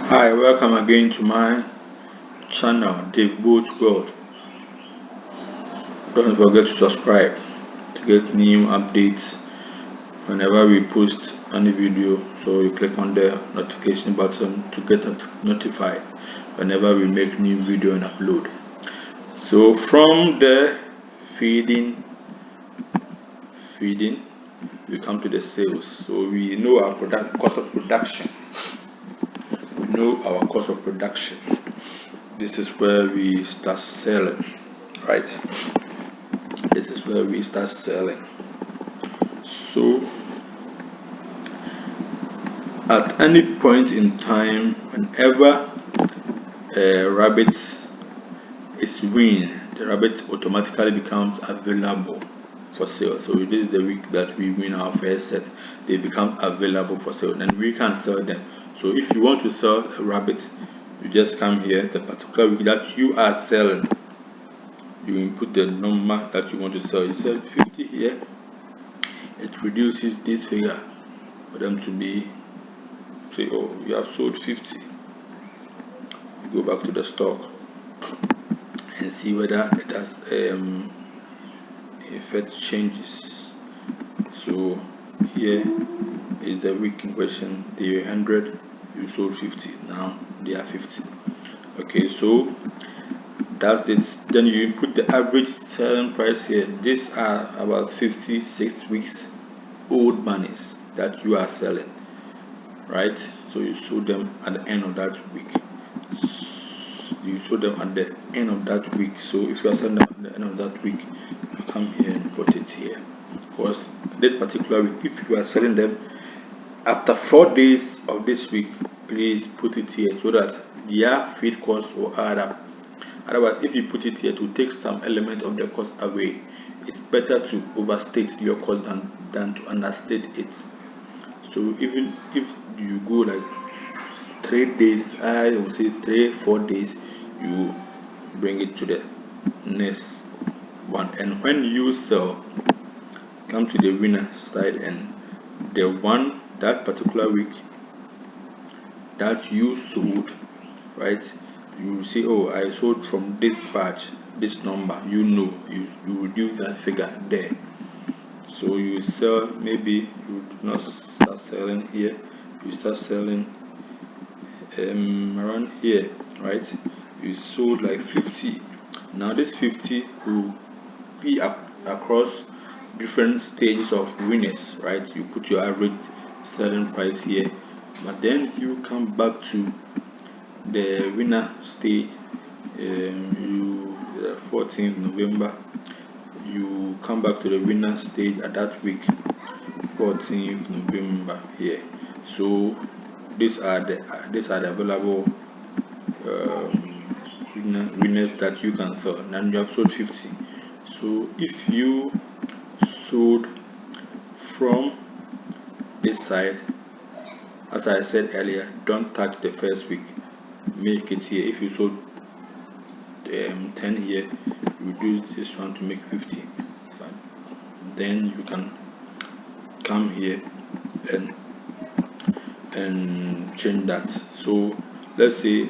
Hi, welcome again to my channel, Dave Boat World. Don't forget to subscribe to get new updates whenever we post any video. So you click on the notification button to get notified whenever we make new video and upload. So from the feeding, we come to the sales. So we know our cost of production. We know our cost of production. This is where we start selling, right? This is where we start selling. So at any point in time, whenever a rabbit is weaned, the rabbit automatically becomes available for sale. So this is the week that we win our first set, they become available for sale, and we can sell them. So if you want to sell a rabbit, you just come here, the particular week that you are selling, you input the number that you want to sell. You sell 50 here, it reduces this figure for them to be, say, oh, you have sold 50. You go back to the stock and see whether it has effect changes. So here is the week in question. They were 100, you sold 50, now they are 50. Okay, so that's it. Then you input the average selling price here. These are about 56 weeks old monies that you are selling, right? So you sold them at the end of that week. You sold them at the end of that week. So if you are selling them at the end of that week, you come here and put it here. Because this particular week, if you are selling them after 4 days of this week, please put it here so that their feed cost will add up. Otherwise, if you put it here to take some element of the cost away, it's better to overstate your cost than to understate it. So even if you go like 3 days, I would say 3-4 days, you bring it to the next one. And when you sell, come to the winner side, and the one that particular week that you sold, right, you say, oh, I sold from this batch, this number, you reduce that figure there. So you sell, maybe you do not start selling here, you start selling around here, right? You sold like 50. Now this 50 will be across different stages of winners, right? You put your average selling price here, but then you come back to the winner stage. You 14th November, you come back to the winner stage at that week, 14th November here. So these are the available winners that you can sell. Now you have sold 50. So if you sold from this side, as I said earlier, don't touch the first week, make it here. If you sold 10 here, reduce this one to make 50, but then you can come here and change that. So let's say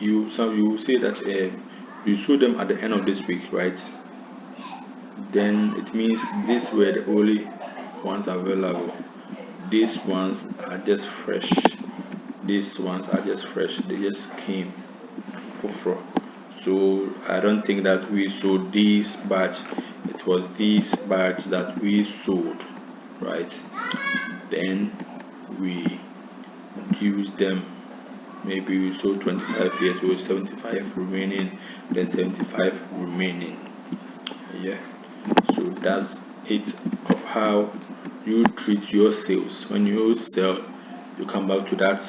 you say that you sold them at the end of this week, right? Then it means these were the only ones available. These ones are just fresh. These ones are just fresh. They just came for. So I don't think that we sold this batch. It was this batch that we sold, right? Then we use them. Maybe we sold 25 years, so 75 remaining, then 75 remaining. Yeah. So that's it of how you treat your sales. When you sell, you come back to that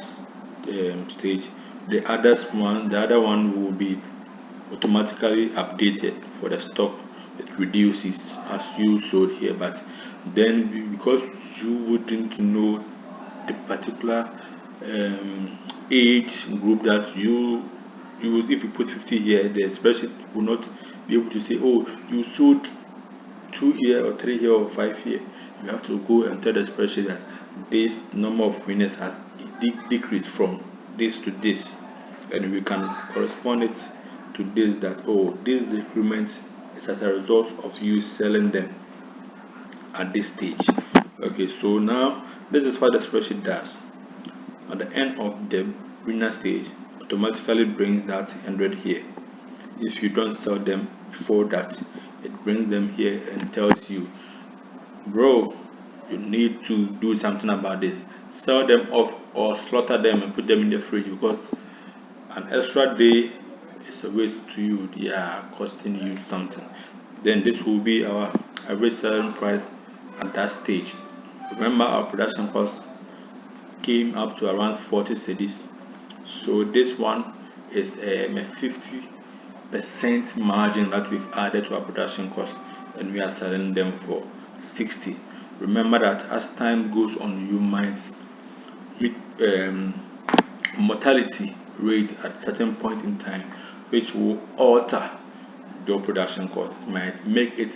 stage. The other one will be automatically updated for the stock. It reduces as you showed here, but then because you wouldn't know the particular age group that you if you put 50 here, the spreadsheet will not be able to say, oh, you sold 2 here or 3 here or 5 here. You have to go and tell the spreadsheet that this number of winners has decreased from this to this, and we can correspond it to this, that oh, this decrement is as a result of you selling them at this stage. Okay, so now this is what the spreadsheet does. At the end of the winner stage, automatically brings that 100 here. If you don't sell them before that, it brings them here and tells you, bro, you need to do something about this. Sell them off or slaughter them and put them in the fridge, because an extra day is a waste to you. They are costing you something. Then this will be our average selling price at that stage. Remember, our production cost came up to around 40 cedis. So this one is a 50% margin that we've added to our production cost, and we are selling them for 60. Remember that as time goes on, you might hit mortality rate at certain point in time, which will alter your production cost. It might make it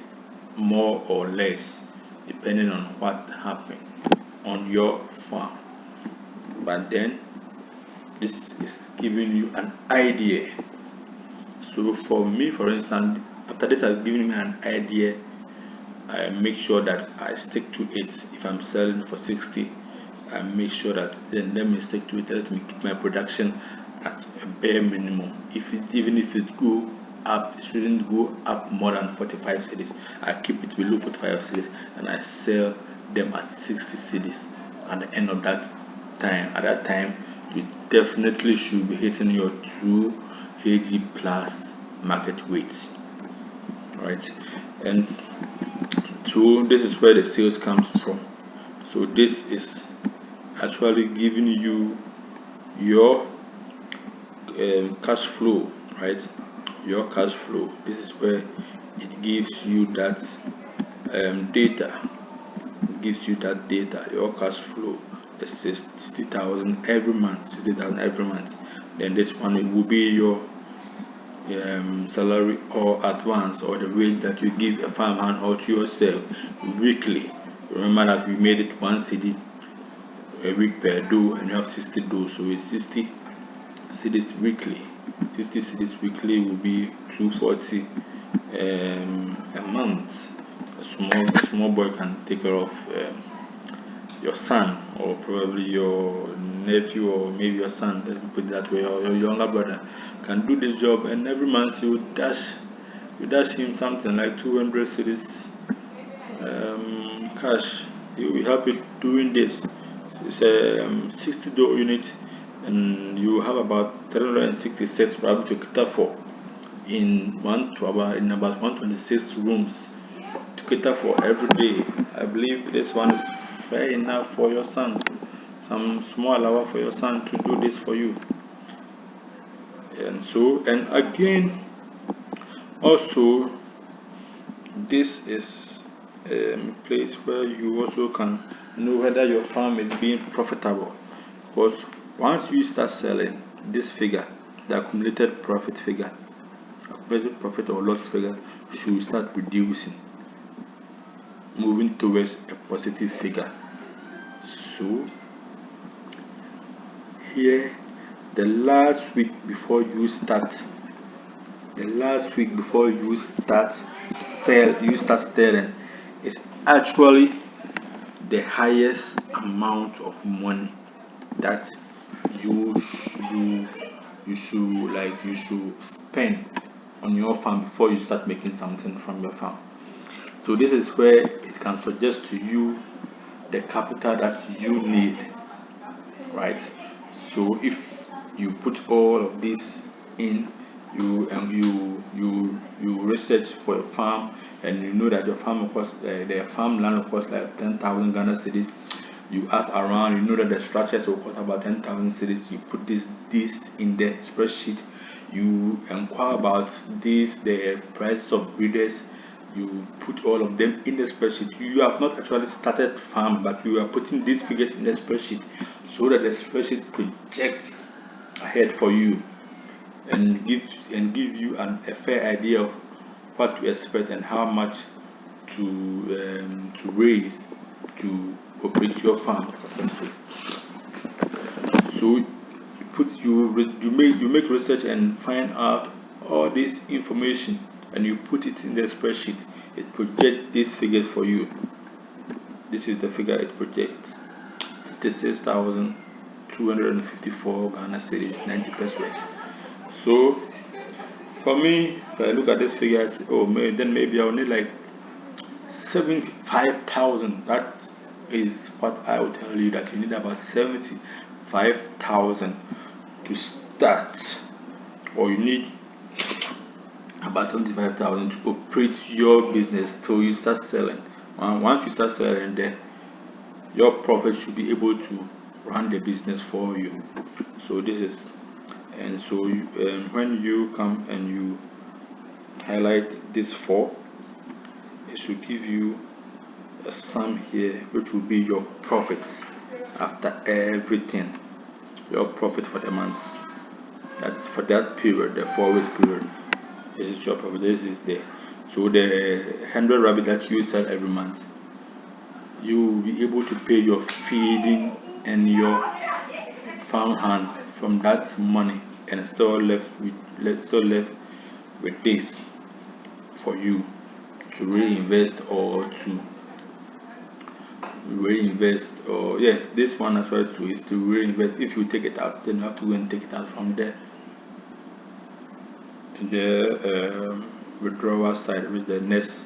more or less depending on what happened on your farm. But then this is giving you an idea. So for me, for instance, after this has given me an idea, I make sure that I stick to it. If I'm selling for 60, I make sure that then let me stick to it. Let me keep my production at a bare minimum. Even if it go up, it shouldn't go up more than 45 cedis. I keep it below 45 cedis, and I sell them at 60 cedis. At the end of that time, you definitely should be hitting your 2 kg plus market weight, right? And so this is where the sales comes from. So this is actually giving you your cash flow, right? Your cash flow. This is where it gives you that data. It gives you that data. Your cash flow is 60,000 every month. 60,000 every month. Then this one, it will be your salary or advance, or the rate that you give a farmhand or to yourself weekly. Remember that we made it 1 cedi a week per doe, and you have 60 does, so it's 60 cedis weekly. 60 cedis weekly will be 240 a month. A small boy can take care of your son, or probably your nephew, or maybe your son, let me put it that way, or your younger brother can do this job, and every month you dash him something like 200 cedis cash. He will help you doing this. It's a 60 door unit, and you have about 366 for able to cater for in about 126 rooms to cater for every day. I believe this one is fair enough for your son. Some small allowance for your son to do this for you. And so, and again, also, this is a place where you also can know whether your farm is being profitable, because once you start selling this figure, the accumulated profit figure, accumulated profit or loss figure should start reducing, moving towards a positive figure. So here, the last week before you start selling is actually the highest amount of money that you should spend on your farm before you start making something from your farm. So this is where it can suggest to you the capital that you need, right? So if you put all of this in, you research for a farm, and you know that your farm cost the farmland will cost like 10,000 Ghana cedis. You ask around, you know that the structures will cost about 10,000 cedis. You put this in the spreadsheet. You inquire about the price of breeders. You put all of them in the spreadsheet. You have not actually started farm, but you are putting these figures in the spreadsheet so that the spreadsheet projects ahead for you and give you a fair idea of what to expect and how much to raise to operate your farm successfully. So you you make research and find out all this information, and you put it in the spreadsheet. It projects these figures for you. This is the figure it projects: 56,254 Ghana cedis, 90 pesos. So for me, if I look at this figure, I say, oh, then maybe I'll need like 75,000. That is what I will tell you, that you need about 75,000 to start, or you need about 75,000 to operate your business till you start selling. Once you start selling, then your profit should be able to run the business for you. So this is, and so when you come and you highlight this 4, it should give you a sum here, which will be your profits after everything, your profit for the month, that for that period, the 4 weeks period. This is your profit. This is there. So the 100 rabbit that you sell every month, you will be able to pay your feeding and your farm hand from that money, and still left with this for you to reinvest, or yes, this one as well too, is to reinvest. If you take it out, then you have to go and take it out from the withdrawal side, which is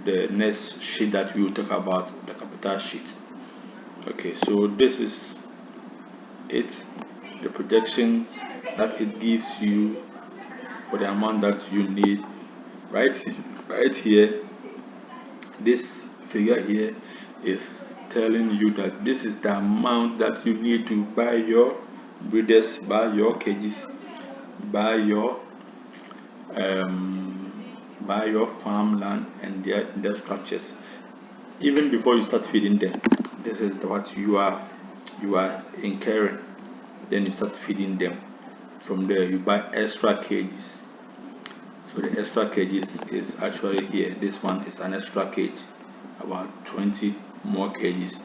the next sheet that we will talk about, the capital sheet. Okay, so this is it, the projections that it gives you for the amount that you need. Right here, this figure here is telling you that this is the amount that you need to buy your breeders, buy your cages, buy your farmland and their structures. Even before you start feeding them, this is what you are incurring. Then you start feeding them. From there, you buy extra cages. So the extra cages is actually here. This one is an extra cage, about 20 more cages,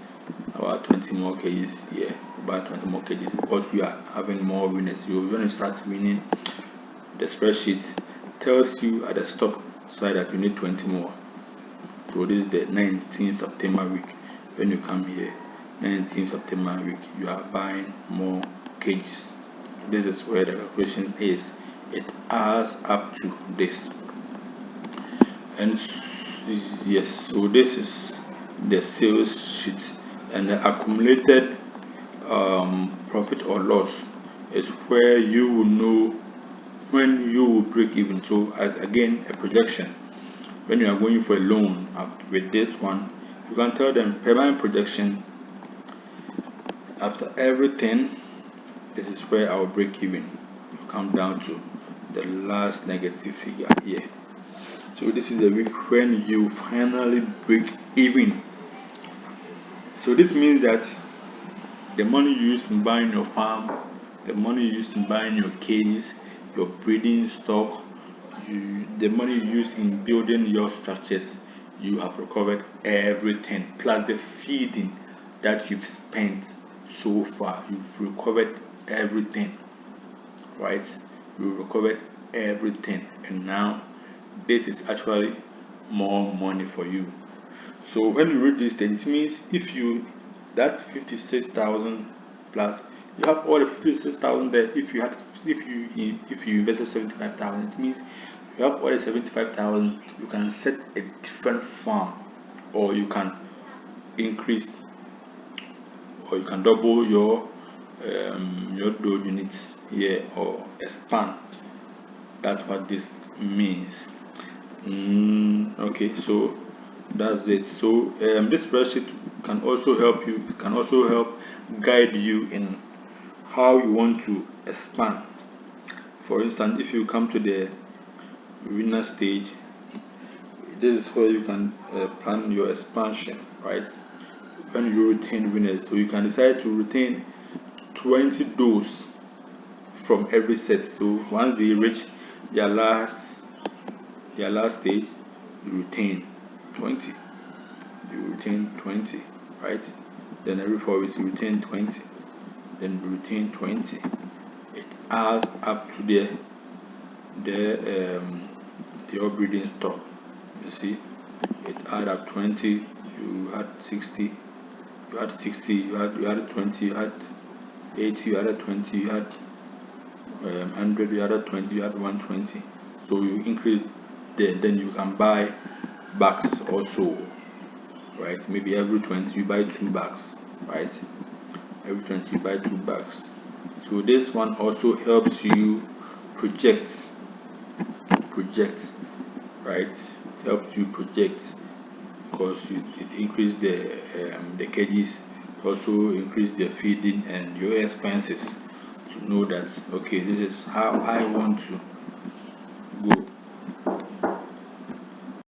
about 20 more cages here, about 20 more cages, because you are having more winners. You're going to start winning. The spreadsheet tells you at the stock side that you need 20 more. So this is the 19th September week. When you come here, 19th September week, you are buying more cages. This is where the calculation is. It adds up to this. And yes, so this is the sales sheet, and the accumulated profit or loss is where you will know when you will break even. So as again, a projection. When you are going for a loan with this one, you can tell them payment projection after everything. This is where our break even. You come down to the last negative figure here. So this is the week when you finally break even. So this means that the money used in buying your farm, the money used in buying your cages, your breeding stock, the money used in building your structures, you have recovered everything, plus the feeding that you've spent so far. You've recovered everything, right? You recovered everything, and now this is actually more money for you. So when you read this thing, it means if you that 56,000 plus, you have all the 56,000 there. If you invested 75,000, it means you have all the 75,000. You can set a different farm, or you can increase, or you can double your dough units here, or expand. That's what this means. Okay, so that's it. So this spreadsheet can also help you. It can also help guide you in how you want to expand. For instance, if you come to the winner stage, this is where you can plan your expansion, right? When you retain winners, so you can decide to retain 20 does from every set. So once they reach their last stage, you retain 20. You retain 20, right? Then every 4 weeks you retain 20. Then you retain 20. adds up to your breeding stock. You see, it add up 20, you had 60, you had 60, you had 20, you had 80, you had 20, you had 100, you had 20, you had 120. So you increase then you can buy bags also, right? Maybe every 20 you buy 2 bags, right? Every 20 you buy 2 bags. So this one also helps you project, right? It helps you project because it increase the cages, also increase the feeding and your expenses, to know that okay, this is how I want to